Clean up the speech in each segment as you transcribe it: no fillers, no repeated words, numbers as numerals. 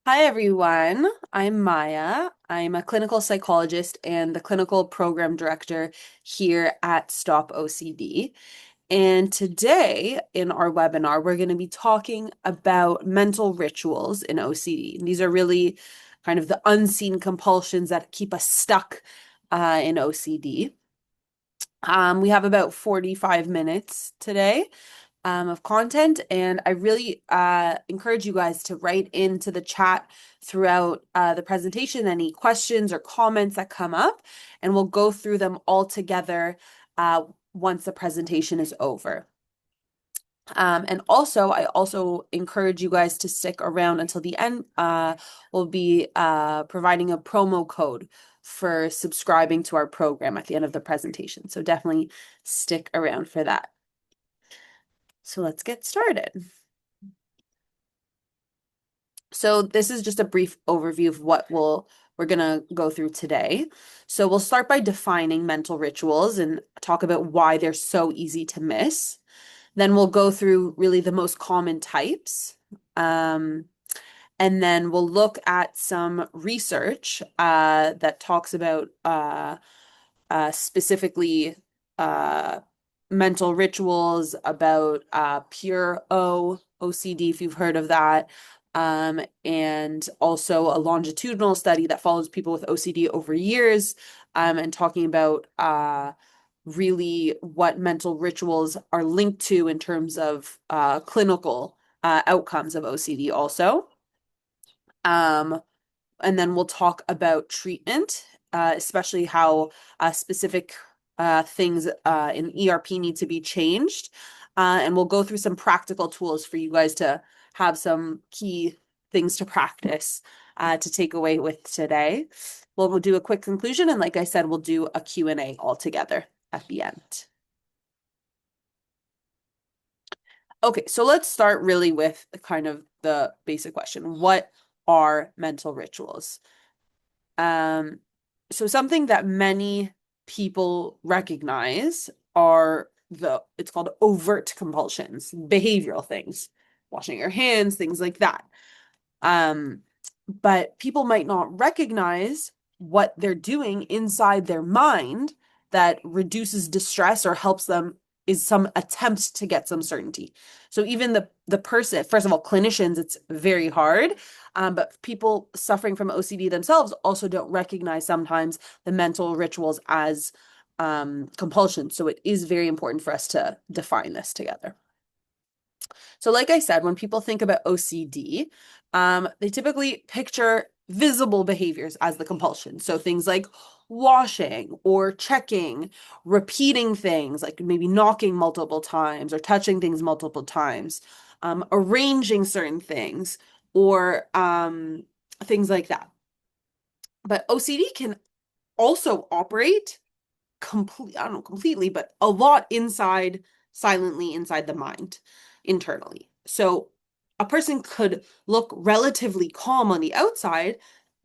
Hi, everyone. I'm Maya. I'm a clinical psychologist and the clinical program director here at Stop OCD. And today in our webinar, we're going to be talking about mental rituals in OCD. And these are really kind of the unseen compulsions that keep us stuck in OCD. We have about 45 minutes today of content. And I really encourage you guys to write into the chat throughout the presentation any questions or comments that come up, and we'll go through them all together once the presentation is over. And also, I also encourage you guys to stick around until the end. We'll be providing a promo code for subscribing to our program at the end of the presentation. So definitely stick around for that. So let's get started. So this is just a brief overview of what we're going to go through today. So we'll start by defining mental rituals and talk about why they're so easy to miss. Then we'll go through really the most common types. And then we'll look at some research that talks about specifically uh, mental rituals, about pure OCD, if you've heard of that, and also a longitudinal study that follows people with OCD over years, and talking about really what mental rituals are linked to in terms of clinical outcomes of OCD also. Um, and then we'll talk about treatment, especially how specific things in ERP need to be changed. And we'll go through some practical tools for you guys to have some key things to practice to take away with today. We'll do a quick conclusion, and like I said, we'll do a Q&A all together at the end. Okay, so let's start really with kind of the basic question. What are mental rituals? Um, so something that many people recognize are it's called overt compulsions, behavioral things, washing your hands, things like that. Um, but people might not recognize what they're doing inside their mind that reduces distress or helps them is some attempt to get some certainty. So even the person, first of all, clinicians, it's very hard. But people suffering from OCD themselves also don't recognize sometimes the mental rituals as compulsion. So it is very important for us to define this together. So like I said, when people think about OCD, they typically picture visible behaviors as the compulsion. So things like washing or checking, repeating things, like maybe knocking multiple times or touching things multiple times, arranging certain things, or things like that. But OCD can also operate I don't know, completely, but a lot silently inside the mind, internally. So a person could look relatively calm on the outside,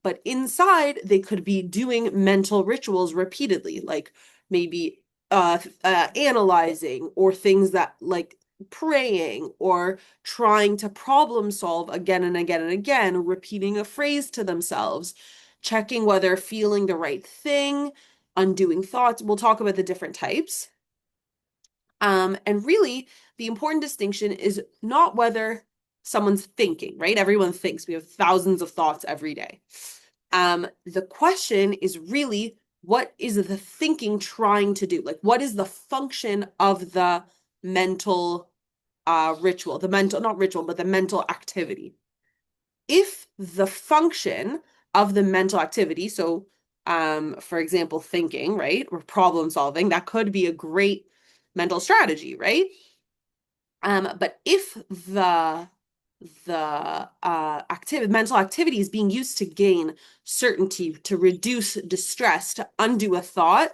but inside they could be doing mental rituals repeatedly, like maybe analyzing, or things that like praying or trying to problem solve again and again and again, repeating a phrase to themselves, checking whether feeling the right thing, undoing thoughts. We'll talk about the different types. And really, the important distinction is not whether someone's thinking, right? Everyone thinks. We have thousands of thoughts every day. The question is really, what is the thinking trying to do? Like, what is the function of the mental ritual, the mental, not ritual, but the mental activity? If the function of the mental activity, so for example, thinking, right, or problem solving, that could be a great mental strategy, right? But if the mental activity is being used to gain certainty, to reduce distress, to undo a thought,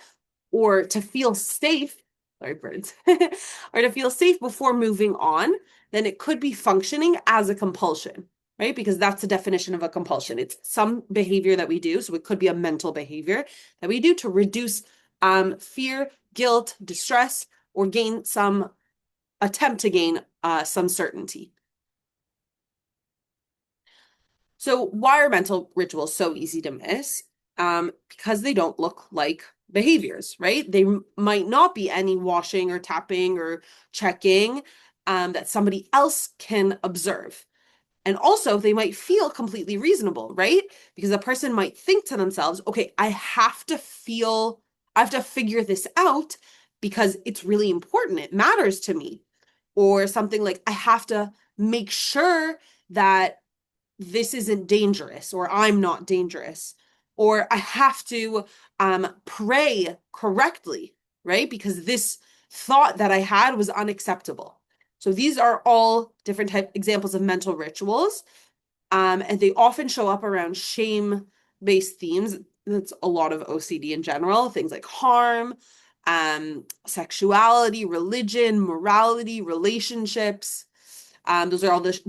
or to feel safe, sorry, birds, or to feel safe before moving on, then it could be functioning as a compulsion, right? Because that's the definition of a compulsion. It's some behavior that we do, so it could be a mental behavior that we do to reduce fear, guilt, distress, or gain some attempt to gain some certainty. So why are mental rituals so easy to miss? Because they don't look like behaviors, right? They might not be any washing or tapping or checking that somebody else can observe. And also, they might feel completely reasonable, right? Because a person might think to themselves, okay, I have to figure this out because it's really important. It matters to me. Or something like, I have to make sure that this isn't dangerous or I'm not dangerous. Or I have to pray correctly, right? Because this thought that I had was unacceptable. So these are all different type examples of mental rituals. And they often show up around shame-based themes. That's a lot of OCD in general, things like harm, sexuality, religion, morality, relationships. Those are all the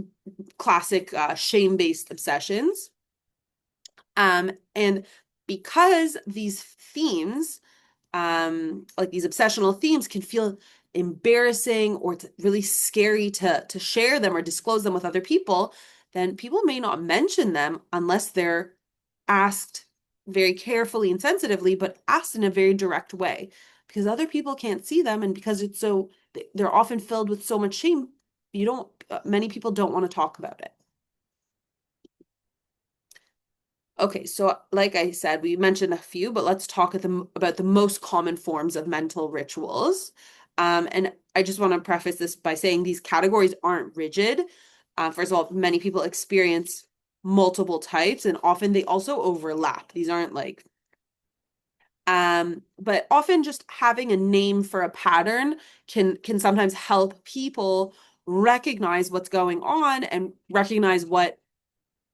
classic shame-based obsessions. And because these themes, like these obsessional themes, can feel embarrassing or really scary to share them or disclose them with other people, then people may not mention them unless they're asked very carefully and sensitively, but asked in a very direct way because other people can't see them. And because it's so, they're often filled with so much shame, many people don't want to talk about it. Okay, so like I said, we mentioned a few, but let's talk about the most common forms of mental rituals. And I just want to preface this by saying these categories aren't rigid. First of all, many people experience multiple types, and often they also overlap. These aren't like, but often just having a name for a pattern can sometimes help people recognize what's going on and recognize what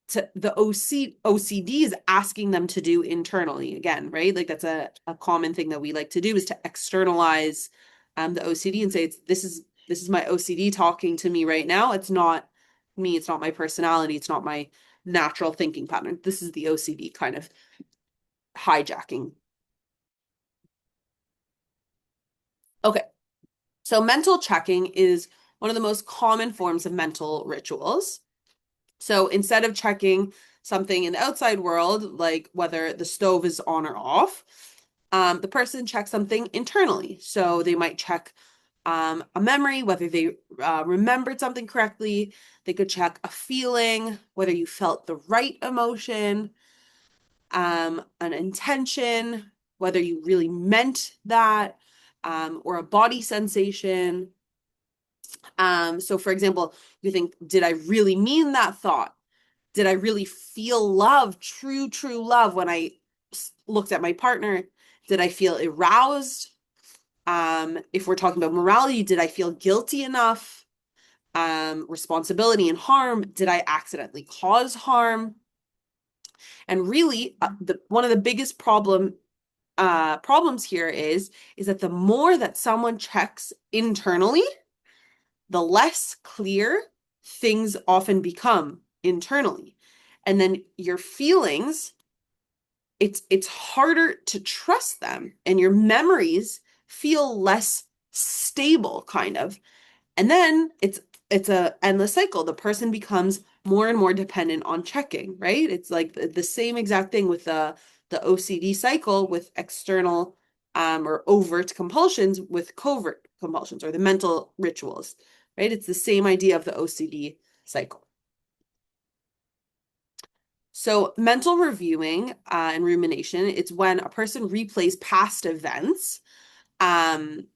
the OCD is asking them to do internally again, right? Like that's a common thing that we like to do is to externalize the OCD and say this is my OCD talking to me right now. It's not me, it's not my personality, it's not my natural thinking pattern. This is the OCD kind of hijacking. Okay. So mental checking is one of the most common forms of mental rituals. So instead of checking something in the outside world, like whether the stove is on or off, the person checks something internally. So they might check a memory, whether they remembered something correctly. They could check a feeling, whether you felt the right emotion, an intention, whether you really meant that, or a body sensation. So for example, you think, did I really mean that thought? Did I really feel love, true love when I looked at my partner? Did I feel aroused? If we're talking about morality, did I feel guilty enough? Responsibility and harm, did I accidentally cause harm? And really, one of the biggest problems here is that the more that someone checks internally, the less clear things often become internally. And then your feelings, it's harder to trust them, and your memories feel less stable, kind of. And then it's a endless cycle. The person becomes more and more dependent on checking, right? It's like the same exact thing with the OCD cycle with external or overt compulsions with covert compulsions or the mental rituals, right? It's the same idea of the OCD cycle. So mental reviewing and rumination, it's when a person replays past events in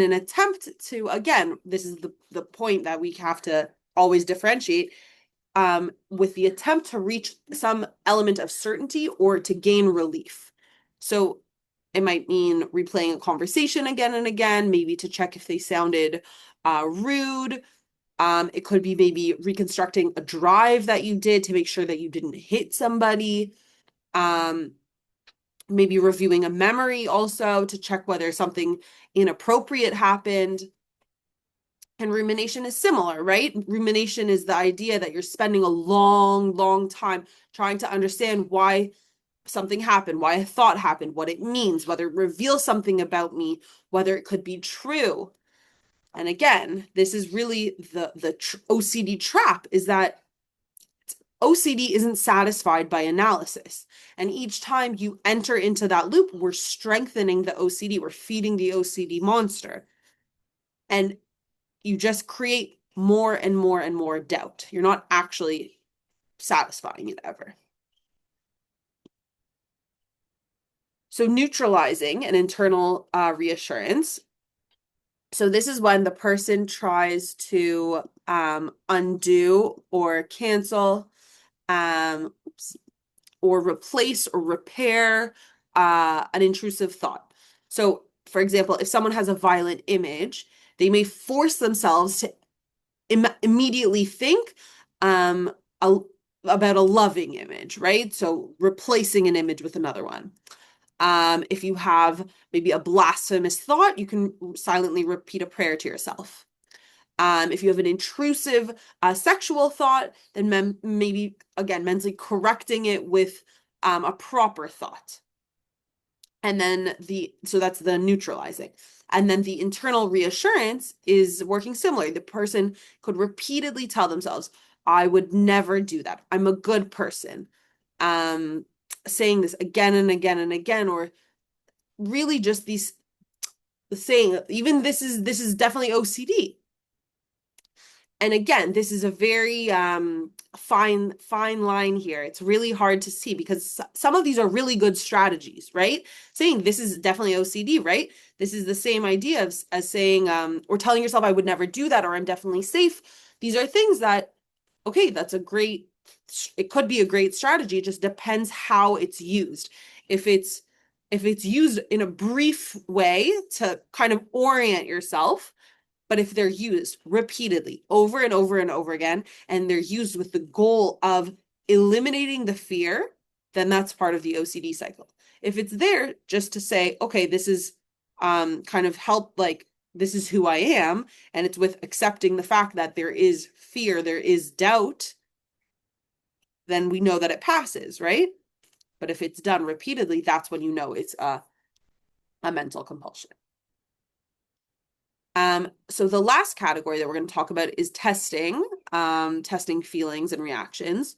an attempt to, again, this is the point that we have to always differentiate, with the attempt to reach some element of certainty or to gain relief. So it might mean replaying a conversation again and again, maybe to check if they sounded rude. It could be maybe reconstructing a drive that you did to make sure that you didn't hit somebody. Maybe reviewing a memory also to check whether something inappropriate happened. And rumination is similar, right? Rumination is the idea that you're spending a long time trying to understand why something happened, why a thought happened, what it means, whether it reveals something about me, whether it could be true. And again, this is really the OCD trap, is that OCD isn't satisfied by analysis. And each time you enter into that loop, we're strengthening the OCD, we're feeding the OCD monster. And you just create more and more and more doubt. You're not actually satisfying it ever. So neutralizing an internal reassurance. So this is when the person tries to undo or cancel or replace or repair an intrusive thought. So, for example, if someone has a violent image, they may force themselves to immediately think um, a, about a loving image, right? So replacing an image with another one. If you have maybe a blasphemous thought, you can silently repeat a prayer to yourself. If you have an intrusive sexual thought, then maybe, again, mentally correcting it with a proper thought. And then so that's the neutralizing. And then the internal reassurance is working similarly. The person could repeatedly tell themselves, I would never do that. I'm a good person. Saying this again and again and again, or really just these saying, even this is definitely OCD. And again, this is a very fine line here. It's really hard to see because some of these are really good strategies, right? Saying this is definitely OCD, right? This is the same idea as saying or telling yourself I would never do that or I'm definitely safe. These are things that, okay, it could be a great strategy. It just depends how it's used. If it's used in a brief way to kind of orient yourself, but if they're used repeatedly over and over and over again, and they're used with the goal of eliminating the fear, then that's part of the OCD cycle. If it's there just to say, okay, this is kind of help, like, this is who I am, and it's with accepting the fact that there is fear, there is doubt, then we know that it passes, right? But if it's done repeatedly, that's when you know it's a mental compulsion. So the last category that we're going to talk about is testing, testing feelings and reactions.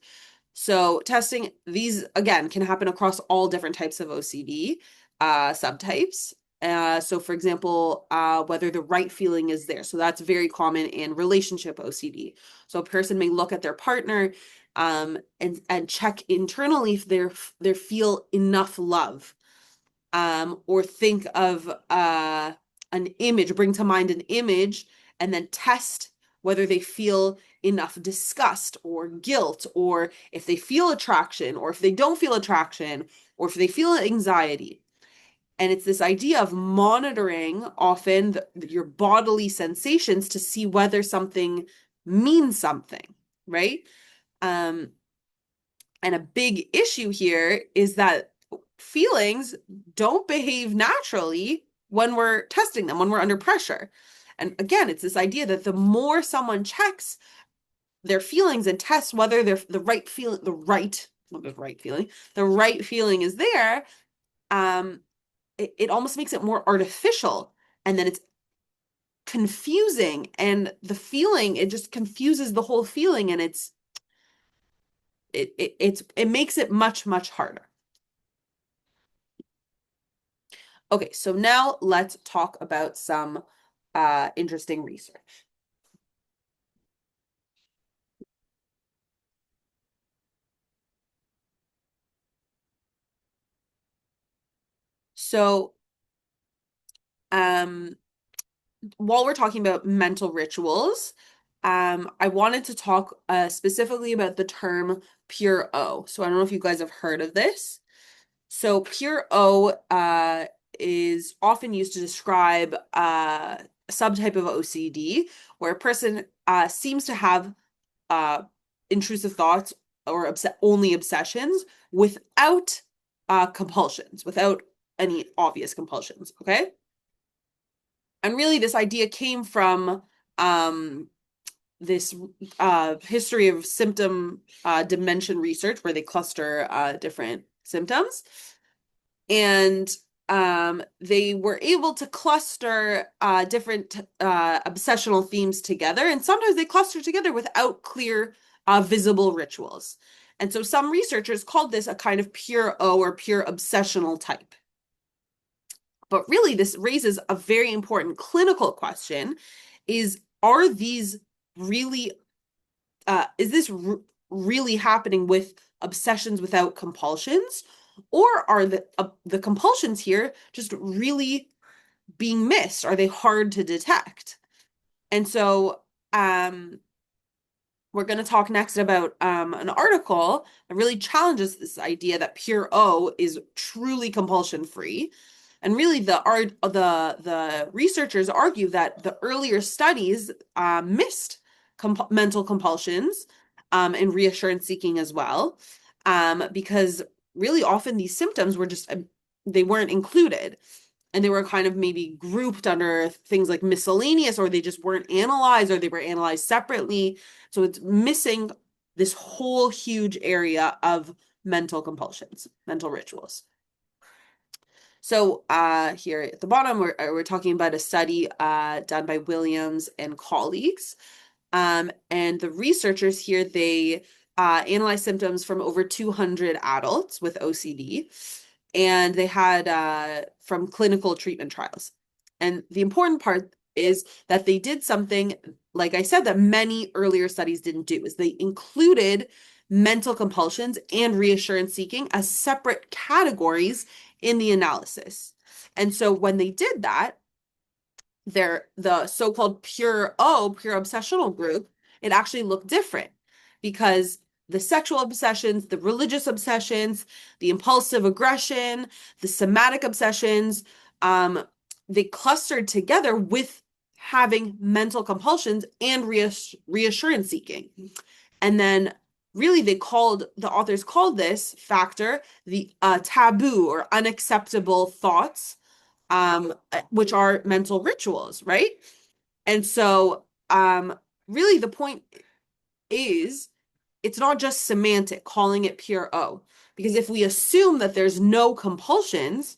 So testing, these again can happen across all different types of OCD subtypes. So for example, whether the right feeling is there. So that's very common in relationship OCD. So a person may look at their partner and check internally if they feel enough love, or think of an image, bring to mind an image, and then test whether they feel enough disgust or guilt, or if they feel attraction, or if they don't feel attraction, or if they feel anxiety. And it's this idea of monitoring often your bodily sensations to see whether something means something, right? And a big issue here is that feelings don't behave naturally when we're testing them, when we're under pressure. And again, it's this idea that the more someone checks their feelings and tests whether they're the right feeling, the right feeling is there, it almost makes it more artificial. And then it's confusing. And the feeling, it just confuses the whole feeling. And it makes it much, much harder. Okay, so now let's talk about some interesting research. So, while we're talking about mental rituals, I wanted to talk specifically about the term pure O. So I don't know if you guys have heard of this. So pure O is often used to describe a subtype of OCD where a person seems to have intrusive thoughts or only obsessions without compulsions, without any obvious compulsions, okay? And really this idea came from this history of symptom dimension research where they cluster different symptoms. And they were able to cluster different obsessional themes together. And sometimes they cluster together without clear visible rituals. And so some researchers called this a kind of pure O or pure obsessional type. But really, this raises a very important clinical question: are these really is this really happening with obsessions without compulsions, or are the compulsions here just really being missed? Are they hard to detect? And so we're going to talk next about an article that really challenges this idea that pure O is truly compulsion free. And really, the researchers argue that the earlier studies missed mental compulsions and reassurance seeking as well, because really often these symptoms were just they weren't included, and they were kind of maybe grouped under things like miscellaneous, or they just weren't analyzed, or they were analyzed separately. So it's missing this whole huge area of mental compulsions, mental rituals. So here at the bottom, we're talking about a study done by Williams and colleagues. And the researchers here, they analyzed symptoms from over 200 adults with OCD, and they had from clinical treatment trials. And the important part is that they did something, like I said, that many earlier studies didn't do, is they included mental compulsions and reassurance seeking as separate categories in the analysis. And so when they did that, the so-called pure obsessional group, it actually looked different, because the sexual obsessions, the religious obsessions, the impulsive aggression, the somatic obsessions, they clustered together with having mental compulsions and reassurance seeking. And then really the authors called this factor the taboo or unacceptable thoughts, which are mental rituals, right? And so really the point is, it's not just semantic calling it pure O, because if we assume that there's no compulsions,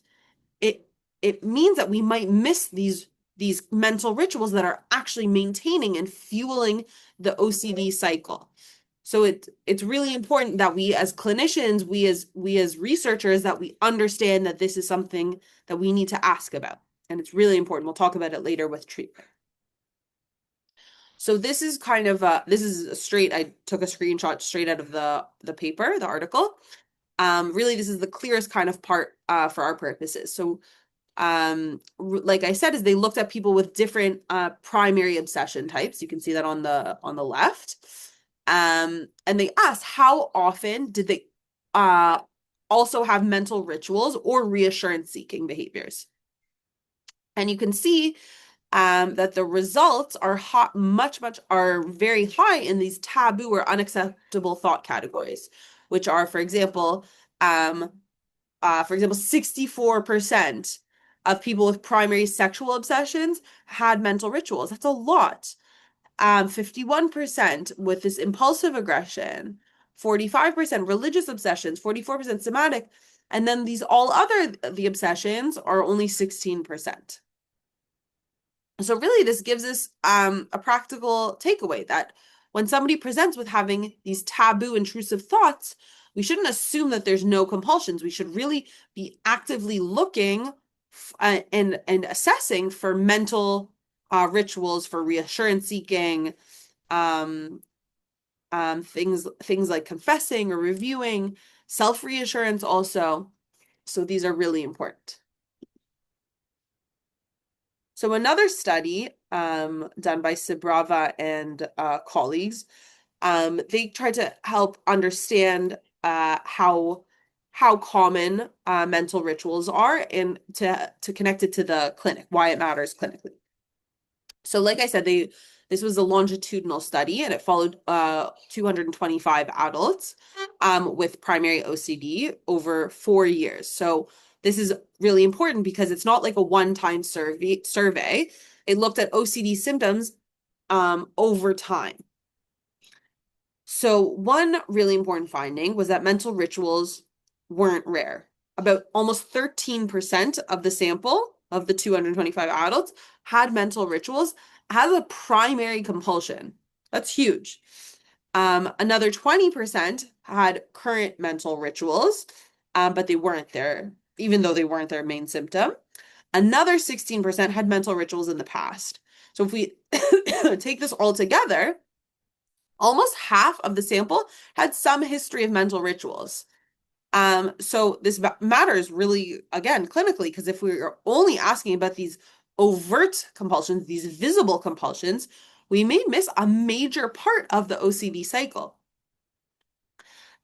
it means that we might miss these mental rituals that are actually maintaining and fueling the OCD cycle. So it's really important that we as clinicians, we as researchers, that we understand that this is something that we need to ask about. And it's really important. We'll talk about it later with treatment. So this is kind of I took a screenshot straight out of the paper, the article. Really, this is the clearest kind of part for our purposes. So like I said, is they looked at people with different primary obsession types. You can see that on the left. And they asked how often did they also have mental rituals or reassurance seeking behaviors. And you can see that the results are very high in these taboo or unacceptable thought categories, which are, for example, 64% of people with primary sexual obsessions had mental rituals. That's a lot. 51% with this impulsive aggression, 45% religious obsessions, 44% somatic, and then the obsessions are only 16%. So really, this gives us a practical takeaway that when somebody presents with having these taboo, intrusive thoughts, we shouldn't assume that there's no compulsions. We should really be actively looking and assessing for mental rituals, for reassurance seeking, things like confessing or reviewing, self-reassurance also. So these are really important. So another study done by Sibrava and colleagues, they tried to help understand how common mental rituals are, and to connect it to the clinic, why it matters clinically. So like I said, this was a longitudinal study, and it followed 225 adults with primary OCD over 4 years. So this is really important because it's not like a one-time survey. It looked at OCD symptoms over time. So one really important finding was that mental rituals weren't rare. About almost 13% of the sample of the 225 adults had mental rituals as a primary compulsion. That's huge. Another 20% had current mental rituals, but they weren't there, even though they weren't their main symptom. Another 16% had mental rituals in the past. So if we take this all together, almost half of the sample had some history of mental rituals. So this matters really, again, clinically, because if we are only asking about these overt compulsions, these visible compulsions, we may miss a major part of the OCD cycle.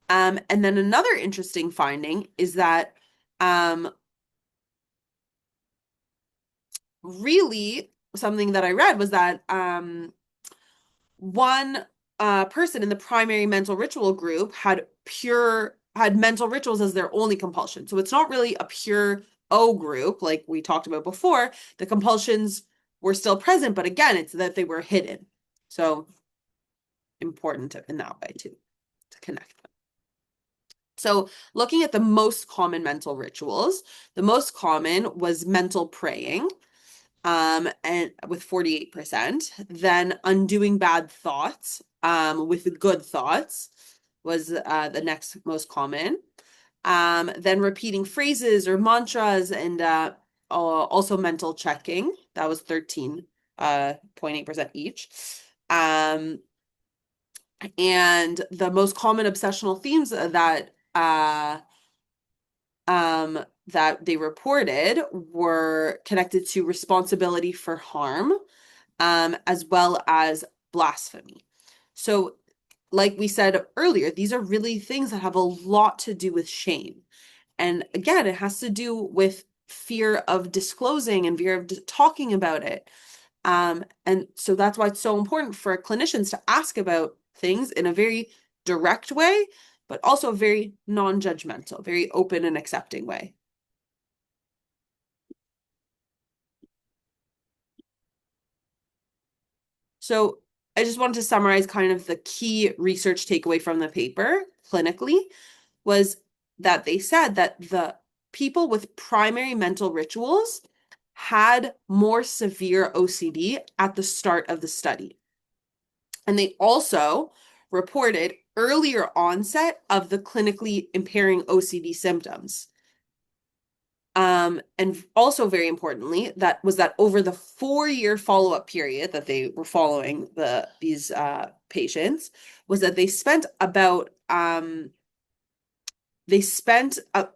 And then another interesting finding is that really something that I read was that one person in the primary mental ritual group had mental rituals as their only compulsion. So it's not really a pure O group like we talked about before. The compulsions were still present, but again, it's that they were hidden. So important in that way too, to connect them. So looking at the most common mental rituals, the most common was mental praying, and with 48%. Then undoing bad thoughts, with good thoughts was the next most common. Then repeating phrases or mantras and also mental checking. That was 13.8% each. And the most common obsessional themes that they reported were connected to responsibility for harm, as well as blasphemy. So, like we said earlier, these are really things that have a lot to do with shame. And again, it has to do with fear of disclosing and fear of talking about it. And so that's why it's so important for clinicians to ask about things in a very direct way, but also a very non-judgmental, very open and accepting way. So I just wanted to summarize kind of the key research takeaway from the paper clinically was that they said that the people with primary mental rituals had more severe OCD at the start of the study. And they also reported earlier onset of the clinically impairing OCD symptoms. And also very importantly, that over the 4-year follow-up period that they were following these patients, was that they spent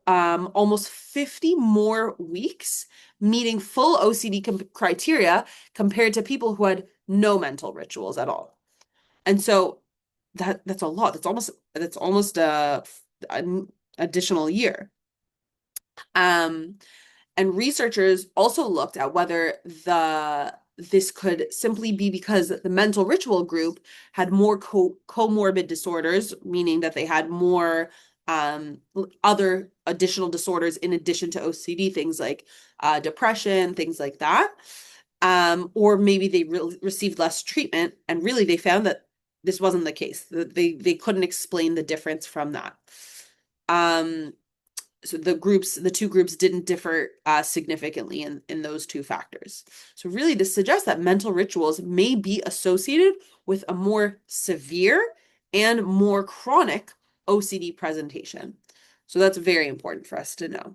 almost 50 more weeks meeting full OCD criteria compared to people who had no mental rituals at all. And so that's a lot. That's almost an additional year. And researchers also looked at whether this could simply be because the mental ritual group had more comorbid disorders, meaning that they had more other additional disorders in addition to OCD, things like depression, things like that. Or maybe they received less treatment, and really they found that this wasn't the case. They couldn't explain the difference from that. So the two groups didn't differ significantly in those two factors. So really, this suggests that mental rituals may be associated with a more severe and more chronic OCD presentation. So that's very important for us to know.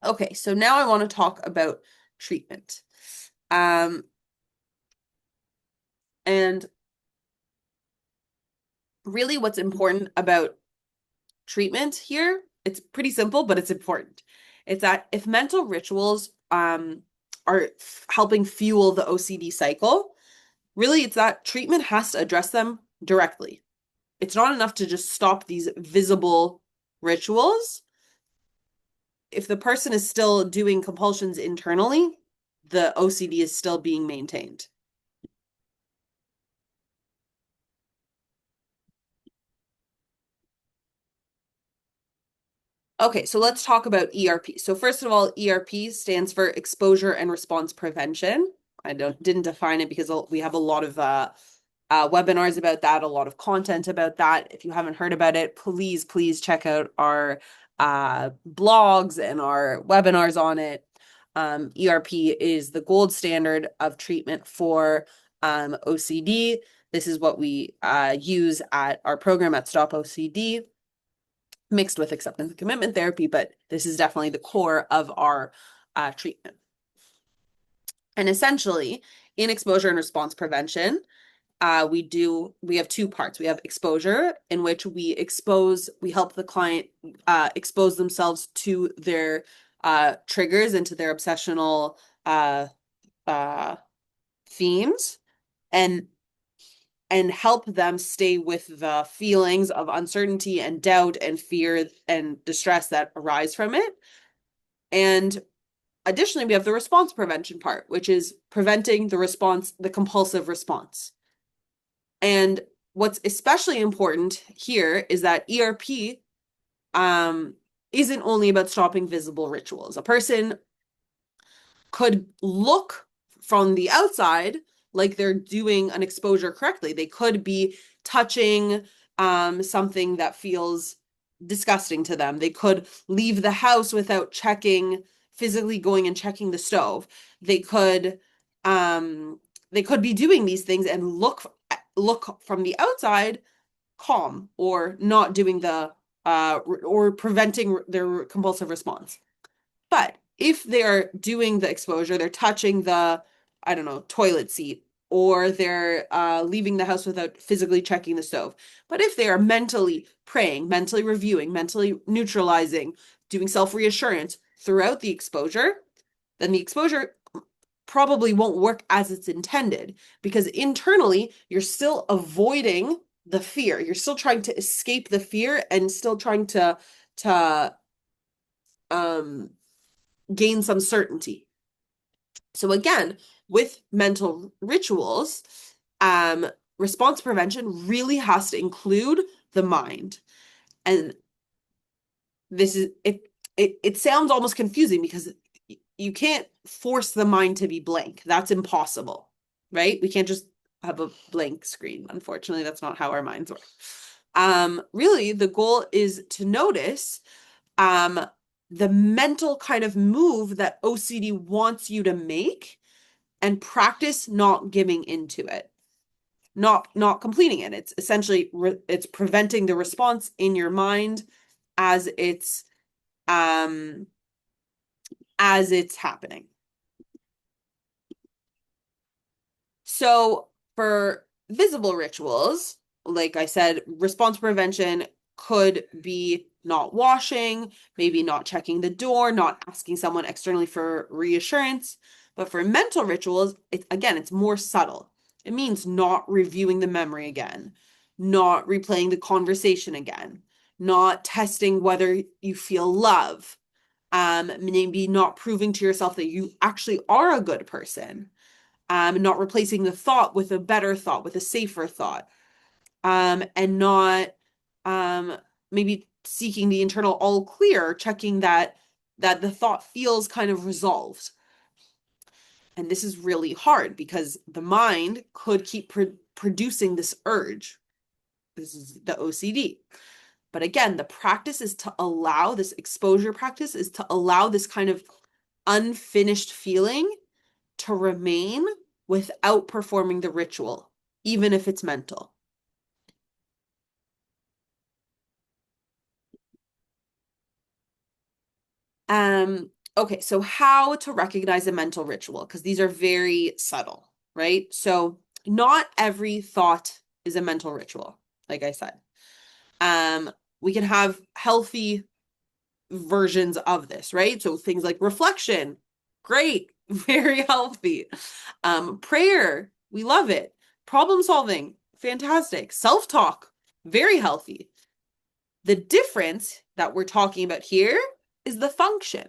Okay, so now I want to talk about treatment. And really what's important about treatment here, it's pretty simple, but it's important. It's that if mental rituals are helping fuel the OCD cycle, really it's that treatment has to address them directly. It's not enough to just stop these visible rituals. If the person is still doing compulsions internally, the OCD is still being maintained. Okay, so let's talk about ERP. So first of all, ERP stands for exposure and response prevention. I didn't define it because we have a lot of webinars about that, a lot of content about that. If you haven't heard about it, please check out our blogs and our webinars on it. ERP is the gold standard of treatment for OCD. This is what we use at our program at Stop OCD, mixed with acceptance and commitment therapy, but this is definitely the core of our treatment. And essentially, in exposure and response prevention, we have two parts. We have exposure, in which we help the client expose themselves to their triggers and to their obsessional themes, and help them stay with the feelings of uncertainty and doubt and fear and distress that arise from it. And additionally, we have the response prevention part, which is preventing the compulsive response. And what's especially important here is that ERP isn't only about stopping visible rituals. A person could look from the outside like they're doing an exposure correctly. They could be touching something that feels disgusting to them. They could leave the house without physically going and checking the stove. They could be doing these things and look from the outside calm, or not doing or preventing their compulsive response. But if they're doing the exposure, they're touching the, I don't know, toilet seat, or they're leaving the house without physically checking the stove. But if they are mentally praying, mentally reviewing, mentally neutralizing, doing self-reassurance throughout the exposure, then the exposure probably won't work as it's intended, because internally you're still avoiding the fear. You're still trying to escape the fear and still trying to gain some certainty. So again, with mental rituals, response prevention really has to include the mind. And this is it sounds almost confusing, because you can't force the mind to be blank. That's impossible, right? We can't just have a blank screen. Unfortunately, that's not how our minds work. Really, the goal is to notice the mental kind of move that OCD wants you to make, and practice not giving into it, not completing it. It's essentially it's preventing the response in your mind as it's happening. So for visible rituals, like I said, response prevention could be not washing, maybe not checking the door, not asking someone externally for reassurance. But for mental rituals, it's more subtle. It means not reviewing the memory again, not replaying the conversation again, not testing whether you feel love, maybe not proving to yourself that you actually are a good person, not replacing the thought with a better thought, with a safer thought, and not maybe seeking the internal all clear, checking that the thought feels kind of resolved. And this is really hard, because the mind could keep producing this urge. This is the OCD. But again, the practice is to allow this exposure practice is to allow this kind of unfinished feeling to remain without performing the ritual, even if it's mental. Okay, so how to recognize a mental ritual, because these are very subtle, right? So not every thought is a mental ritual, like I said. We can have healthy versions of this, right? So things like reflection, great, very healthy. Prayer, we love it. Problem solving, fantastic. Self-talk, very healthy. The difference that we're talking about here is the function.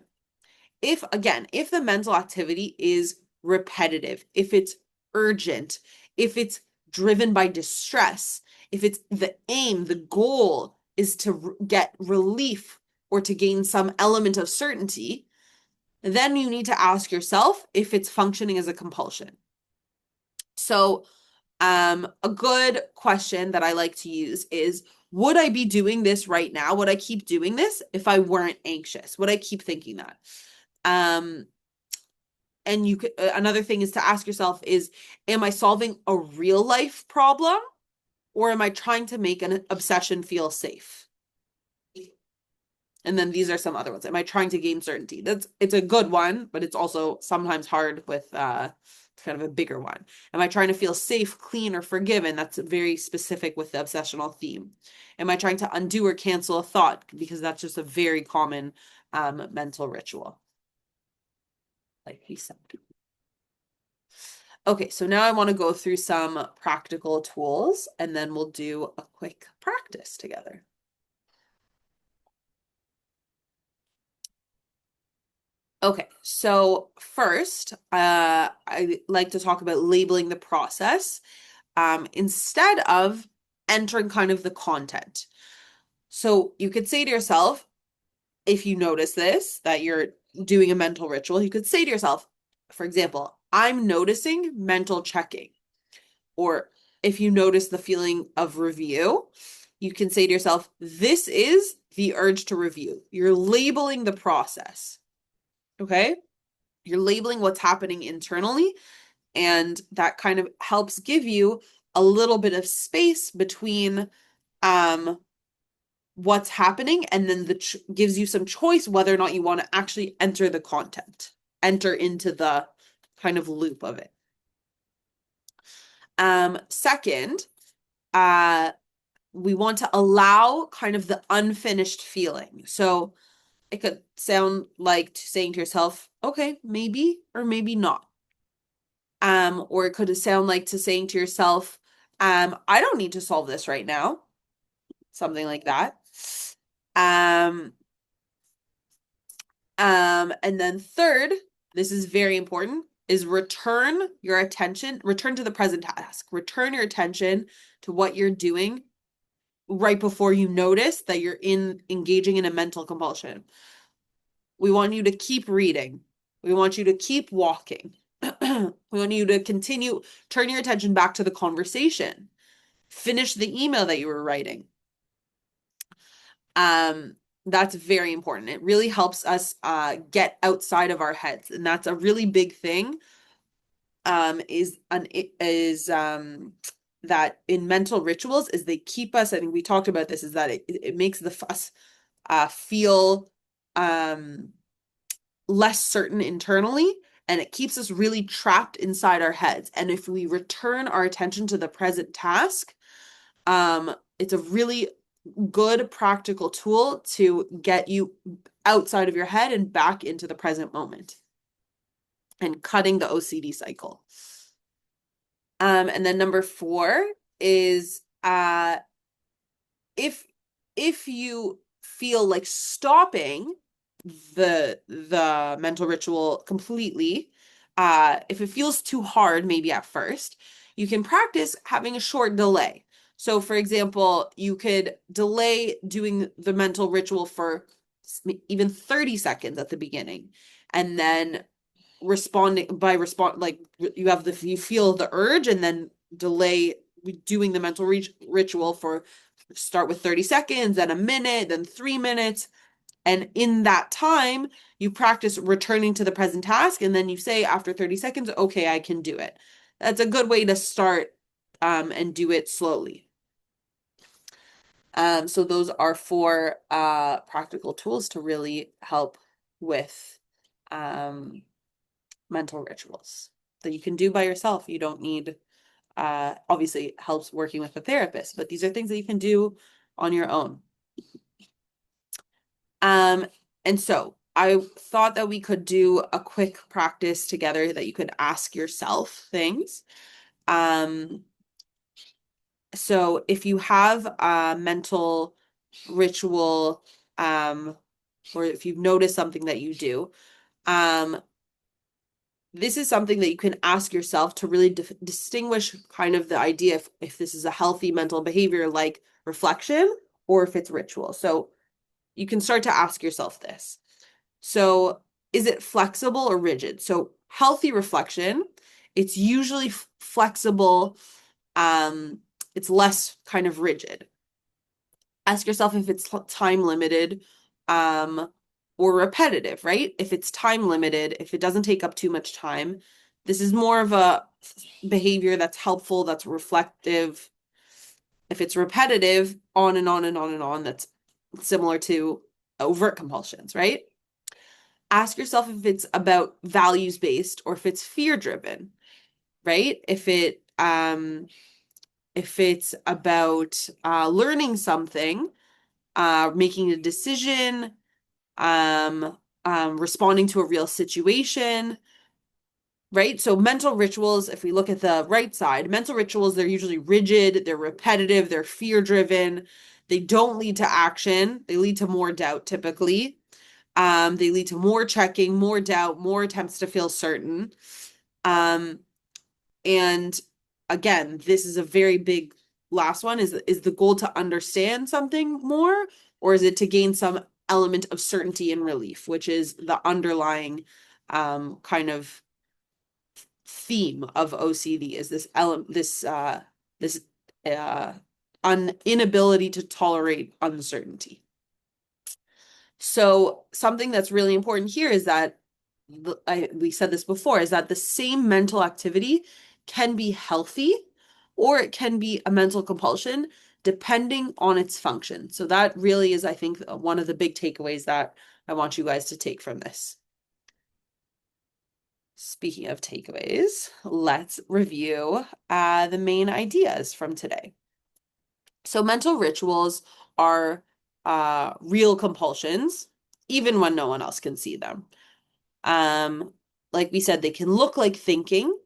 If the mental activity is repetitive, if it's urgent, if it's driven by distress, if it's the goal is to get relief or to gain some element of certainty, then you need to ask yourself if it's functioning as a compulsion. So, a good question that I like to use is, would I be doing this right now? Would I keep doing this if I weren't anxious? Would I keep thinking that? and you could another thing is to ask yourself is, am I solving a real life problem, or am I trying to make an obsession feel safe? And then these are some other ones. Am I trying to gain certainty? It's a good one, but it's also sometimes hard with kind of a bigger one. Am I trying to feel safe, clean, or forgiven? That's very specific with the obsessional theme. Am I trying to undo or cancel a thought? Because that's just a very common mental ritual, like we said. Okay, so now I want to go through some practical tools, and then we'll do a quick practice together. Okay, so first, I like to talk about labeling the process instead of entering kind of the content. So you could say to yourself, if you notice this, that you're doing a mental ritual, you could say to yourself, for example, I'm noticing mental checking. Or if you notice the feeling of review, you can say to yourself, this is the urge to review. You're labeling the process. Okay? You're labeling what's happening internally, and that kind of helps give you a little bit of space between what's happening, and then gives you some choice whether or not you want to actually enter the content, enter into the kind of loop of it. Second, we want to allow kind of the unfinished feeling. So it could sound like saying to yourself, okay, maybe or maybe not. Or it could sound like to saying to yourself, I don't need to solve this right now. Something like that. And then third, this is very important, is return to the present task. Return your attention to what you're doing right before you notice that you're engaging in a mental compulsion. We want you to keep reading. We want you to keep walking. We want you to continue, turn your attention back to the conversation. Finish the email that you were writing. That's very important. It really helps us get outside of our heads, and that's a really big thing. That in mental rituals is they keep us. I think we talked about this. Is that it makes us feel less certain internally, and it keeps us really trapped inside our heads. And if we return our attention to the present task, it's a really good practical tool to get you outside of your head and back into the present moment and cutting the OCD cycle. And then number 4 is if you feel like stopping the mental ritual completely, if it feels too hard, maybe at first, you can practice having a short delay. So, for example, you could delay doing the mental ritual for even 30 seconds at the beginning, and then like you feel the urge, and then delay doing the mental ritual for start with 30 seconds, then a minute, then 3 minutes. And in that time, you practice returning to the present task, and then you say after 30 seconds, okay, I can do it. That's a good way to start and do it slowly. So those are 4 practical tools to really help with mental rituals that you can do by yourself. You don't need, obviously, it helps working with a therapist, but these are things that you can do on your own. And so I thought that we could do a quick practice together that you could ask yourself things. So if you have a mental ritual, or if you've noticed something that you do, this is something that you can ask yourself to really distinguish kind of the idea if this is a healthy mental behavior like reflection, or if it's ritual. So you can start to ask yourself this. So is it flexible or rigid? So healthy reflection, it's usually flexible. It's less kind of rigid. Ask yourself if it's time limited. or repetitive, right? If it's time limited, if it doesn't take up too much time, this is more of a behavior that's helpful, that's reflective. If it's repetitive, on and on and on and on, that's similar to overt compulsions, right? Ask yourself if it's about values based or if it's fear driven, right? If it's about learning something, making a decision, responding to a real situation, right? So mental rituals, if we look at the right side, mental rituals, they're usually rigid, they're repetitive, they're fear driven. They don't lead to action. They lead to more doubt typically. They lead to more checking, more doubt, more attempts to feel certain. Um, and again, this is a very big last one. Is the goal to understand something more, or is it to gain some element of certainty and relief, which is the underlying kind of theme of OCD is this element this uh inability to tolerate uncertainty. So something that's really important here is that we said this before, is that the same mental activity can be healthy or it can be a mental compulsion depending on its function. So that really is, I think, one of the big takeaways that I want you guys to take from this. Speaking of takeaways, let's review the main ideas from today. So mental rituals are real compulsions, even when no one else can see them. Like we said, they can look like thinking,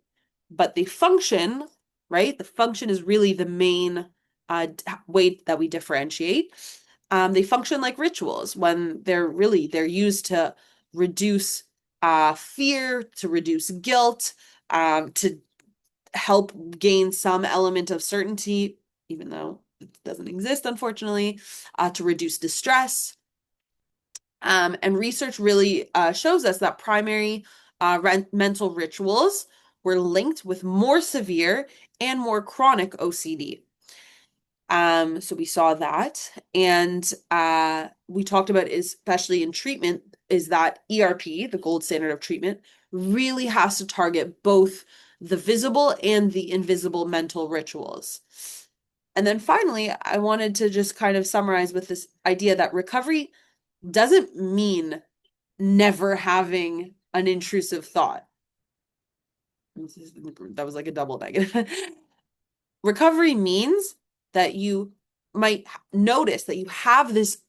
but they function, right? The function is really the main way that we differentiate. They function like rituals when they're used to reduce fear, to reduce guilt, to help gain some element of certainty, even though it doesn't exist, unfortunately, to reduce distress. And research really shows us that primary mental rituals were linked with more severe and more chronic OCD. So we saw that. And we talked about, especially in treatment, is that ERP, the gold standard of treatment, really has to target both the visible and the invisible mental rituals. And then finally, I wanted to just kind of summarize with this idea that recovery doesn't mean never having an intrusive thought. That was like a double negative. Recovery means that you might notice that you have this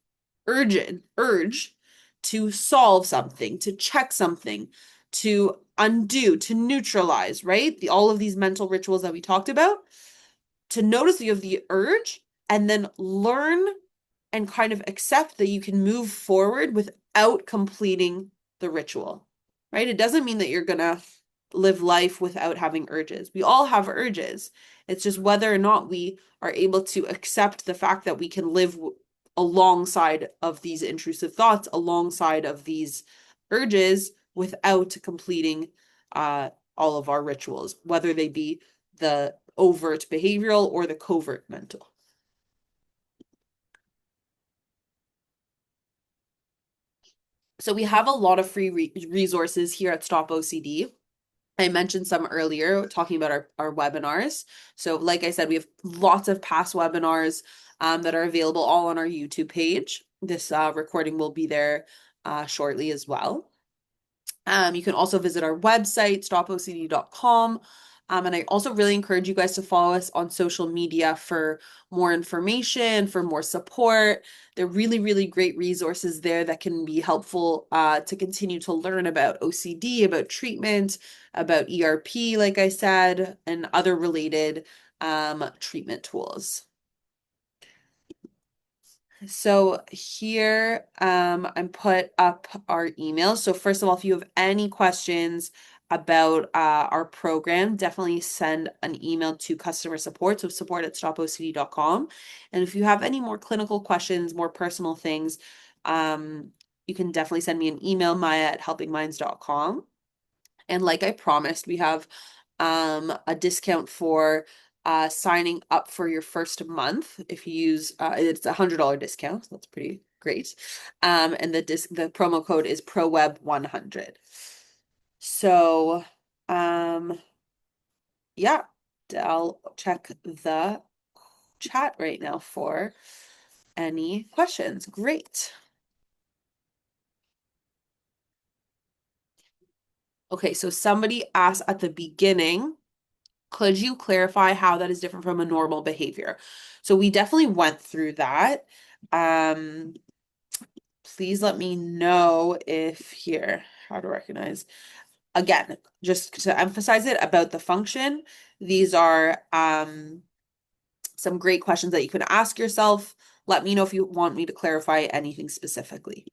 urge to solve something, to check something, to undo, to neutralize, right? All of these mental rituals that we talked about, to notice that you have the urge and then learn and kind of accept that you can move forward without completing the ritual, right? It doesn't mean that you're gonna live life without having urges. We all have urges. It's just whether or not we are able to accept the fact that we can live alongside of these intrusive thoughts, alongside of these urges without completing all of our rituals, whether they be the overt behavioral or the covert mental. So we have a lot of free resources here at Stop OCD. I mentioned some earlier talking about our webinars. So like I said, we have lots of past webinars that are available all on our YouTube page. This recording will be there shortly as well. You can also visit our website, stopocd.com. And I also really encourage you guys to follow us on social media for more information, for more support. There are really, really great resources there that can be helpful to continue to learn about OCD, about treatment, about ERP, like I said, and other related treatment tools. So here I'm put up our email. So first of all, if you have any questions about our program, definitely send an email to customer support, so support@stopocd.com. And if you have any more clinical questions, more personal things, you can definitely send me an email, maya@helpingminds.com. And like I promised, we have a discount for signing up for your first month. If you use it's $100 discount, so that's pretty Great. And the promo code is ProWeb100. So, um, yeah, I'll check the chat right now for any questions. Great. Okay, so somebody asked at the beginning, could you clarify how that is different from a normal behavior? So we definitely went through that. Um, Please let me know if here, how to recognize. Again, just to emphasize it about the function, these are some great questions that you can ask yourself. Let me know if you want me to clarify anything specifically.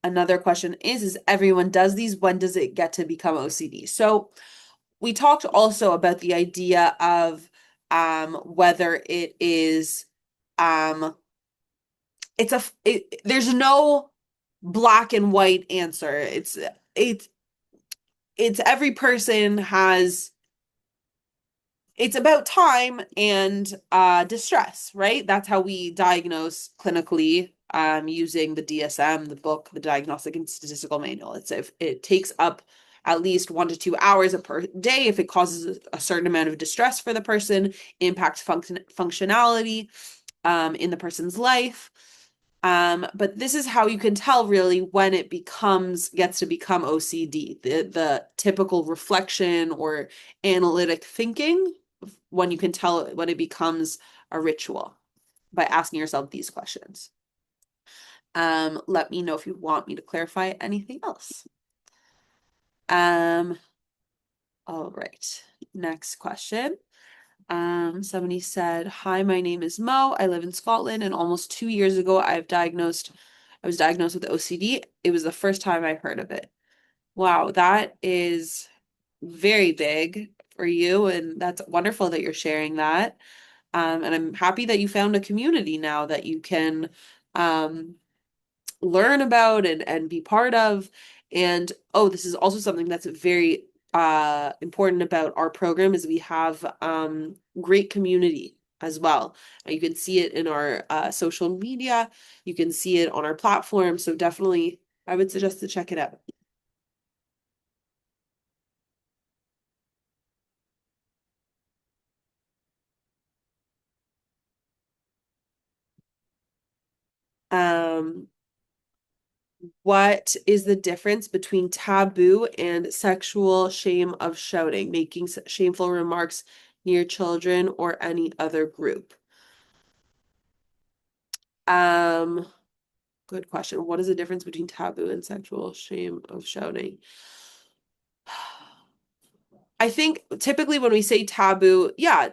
Another question is everyone does these? When does it get to become OCD? So we talked also about the idea of whether it is there's no black and white answer. It's every person has it's about time and distress, right? That's how we diagnose clinically using the DSM, the book, the Diagnostic and Statistical Manual. It's if it takes up at least 1 to 2 hours per day if it causes a certain amount of distress for the person, impacts functionality in the person's life. But this is how you can tell really when it gets to become OCD, the typical reflection or analytic thinking, when you can tell when it becomes a ritual by asking yourself these questions. Let me know if you want me to clarify anything else. All right, next question. Somebody said, "Hi, my name is Mo. I live in Scotland, and almost 2 years ago, I was diagnosed with OCD. It was the first time I heard of it." Wow, that is very big for you, and that's wonderful that you're sharing that. And I'm happy that you found a community now that you can um, learn about and be part of. And oh, this is also something that's very important about our program is we have great community as well. You can see it in our social media, you can see it on our platform. So definitely, I would suggest to check it out. Um, what is the difference between taboo and sexual shame of shouting, making shameful remarks near children or any other group? Um, Good question. What is the difference between taboo and sexual shame of shouting? I think typically when we say taboo, yeah,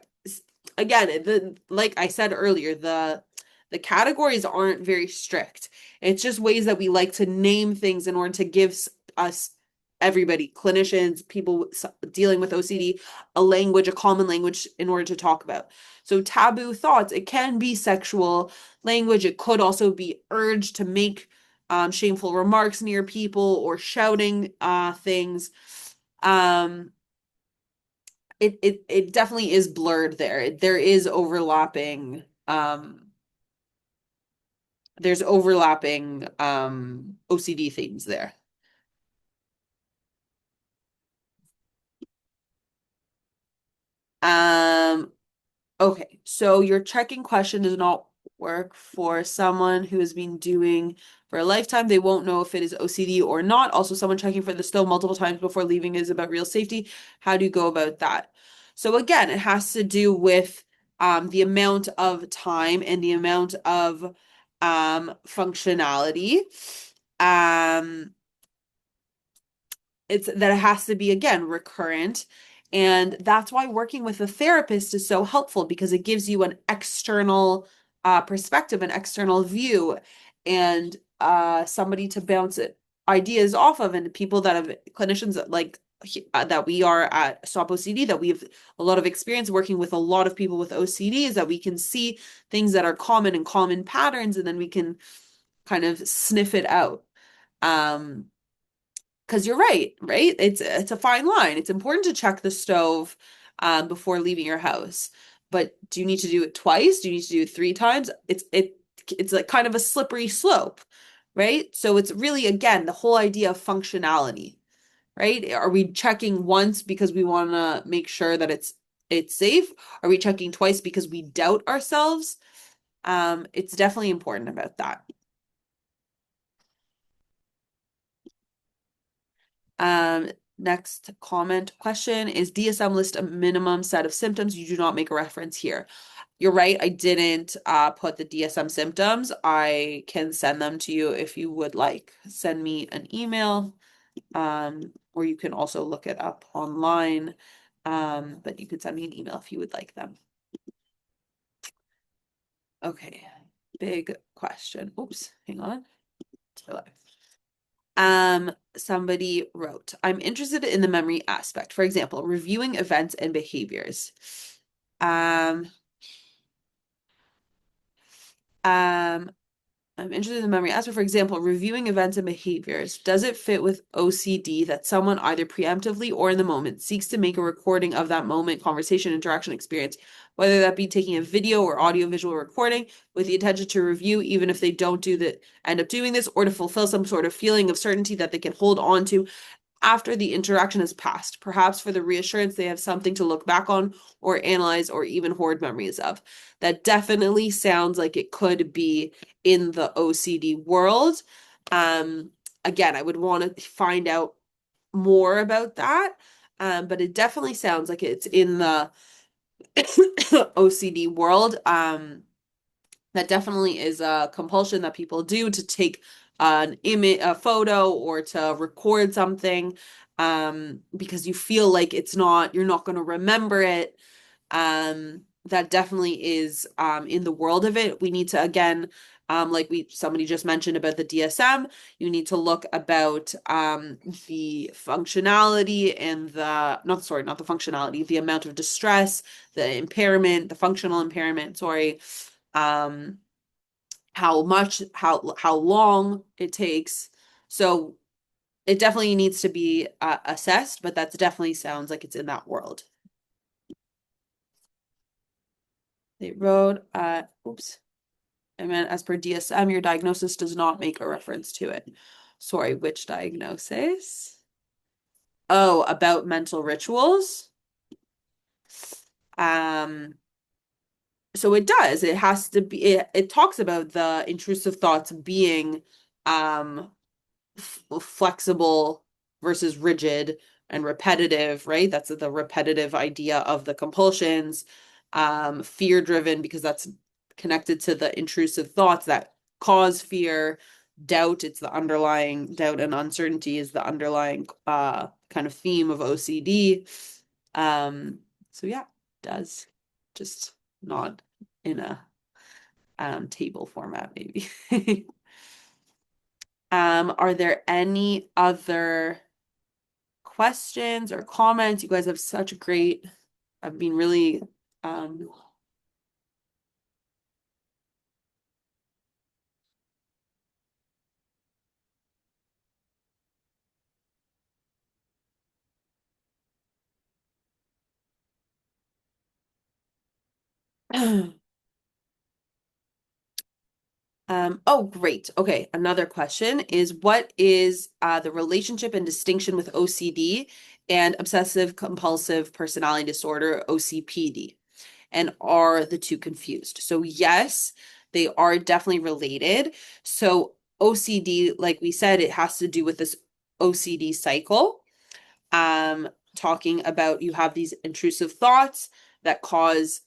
again, like I said earlier, the categories aren't very strict. It's just ways that we like to name things in order to give us everybody, clinicians, people dealing with OCD, a language, a common language in order to talk about. So taboo thoughts, it can be sexual language. It could also be urge to make shameful remarks near people or shouting things. Um, it definitely is blurred there. There is overlapping there's overlapping OCD themes there. Um Okay, so your checking question does not work for someone who has been doing for a lifetime. They won't know if it is OCD or not. Also, someone checking for the stove multiple times before leaving is about real safety. How do you go about that? So again, it has to do with the amount of time and the amount of functionality. Um, it's that it has to be again recurrent, and that's why working with a therapist is so helpful because it gives you an external perspective, an external view, and somebody to bounce it ideas off of, and people that have clinicians that that we are at Stop OCD, that we have a lot of experience working with a lot of people with OCD, is that we can see things that are common and common patterns, and then we can kind of sniff it out. Um, because you're right? It's a fine line. It's important to check the stove before leaving your house. but do you need to do it twice? Do you need to do it 3 times? It's like kind of a slippery slope, right? So it's really, again, the whole idea of functionality, right? Are we checking once because we want to make sure that it's safe? Are we checking twice because we doubt ourselves? It's definitely important about that. Um, Next comment question is DSM list a minimum set of symptoms. You do not make a reference here. You're right, I didn't put the DSM symptoms. I can send them to you if you would like. Send me an email, or you can also look it up online. But you can send me an email if you would like them. Okay, big question. Oops, hang on. Somebody wrote, I'm interested in the memory aspect. For example, reviewing events and behaviors. Um, um, I'm interested in the memory aspect. For example, reviewing events and behaviors. Does it fit with OCD that someone either preemptively or in the moment seeks to make a recording of that moment, conversation, interaction, experience, whether that be taking a video or audio-visual recording with the intention to review, even if they don't end up doing this, or to fulfill some sort of feeling of certainty that they can hold on to after the interaction has passed, perhaps for the reassurance they have something to look back on or analyze or even hoard memories of. That definitely sounds like it could be in the OCD world. Um, Again, I would want to find out more about that. But it definitely sounds like it's in the OCD world. That definitely is a compulsion that people do to take an image, a photo, or to record something, because you feel like you're not going to remember it. That definitely is in the world of it. We need to, again, like somebody just mentioned about the DSM, you need to look about the functionality and not the functionality, the amount of distress, the impairment, the functional impairment, sorry, um, how long it takes. So it definitely needs to be assessed, but that definitely sounds like it's in that world. They wrote, oops, I meant as per DSM, your diagnosis does not make a reference to it. Sorry, which diagnosis? Oh, about mental rituals. Um, so it does. It has to be, it talks about the intrusive thoughts being um flexible versus rigid and repetitive, right? That's the repetitive idea of the compulsions. Fear driven, because that's connected to the intrusive thoughts that cause fear. Doubt, it's the underlying doubt, and uncertainty is the underlying kind of theme of OCD. So yeah, does, just not in a table format, maybe. Are there any other questions or comments? You guys have such great, I've been really, um, oh, great. Okay, another question is, what is the relationship and distinction with OCD and obsessive compulsive personality disorder, OCPD? And are the two confused? So yes, they are definitely related. So OCD, like we said, it has to do with this OCD cycle. Talking about, you have these intrusive thoughts that cause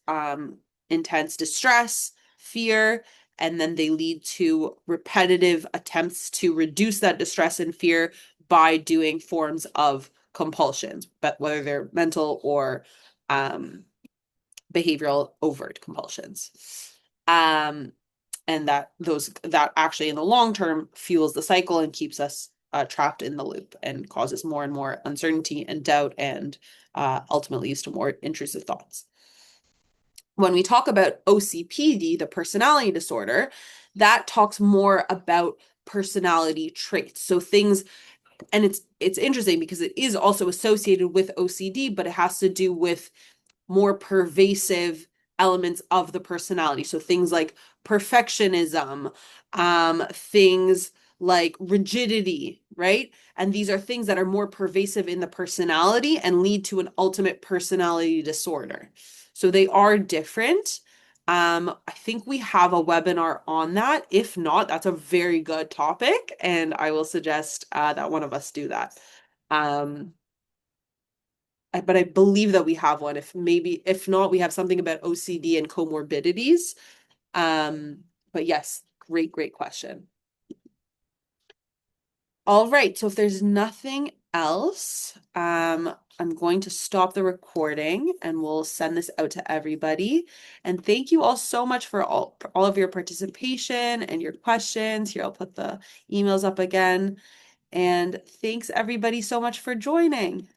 intense distress, fear, and then they lead to repetitive attempts to reduce that distress and fear by doing forms of compulsions, but whether they're mental or behavioral overt compulsions. And that actually in the long term fuels the cycle and keeps us trapped in the loop and causes more and more uncertainty and doubt, and ultimately leads to more intrusive thoughts. When we talk about OCPD, the personality disorder, that talks more about personality traits. So things, and it's interesting because it is also associated with OCD, but it has to do with more pervasive elements of the personality. So things like perfectionism, things like rigidity, right? And these are things that are more pervasive in the personality and lead to an ultimate personality disorder. So they are different. I think we have a webinar on that. If not, that's a very good topic, and I will suggest that one of us do that. Um, but I believe that we have one. If not, we have something about OCD and comorbidities. But yes, great question. All right, so if there's nothing else, I'm going to stop the recording and we'll send this out to everybody. And thank you all so much for all of your participation and your questions. Here, I'll put the emails up again. And thanks everybody so much for joining.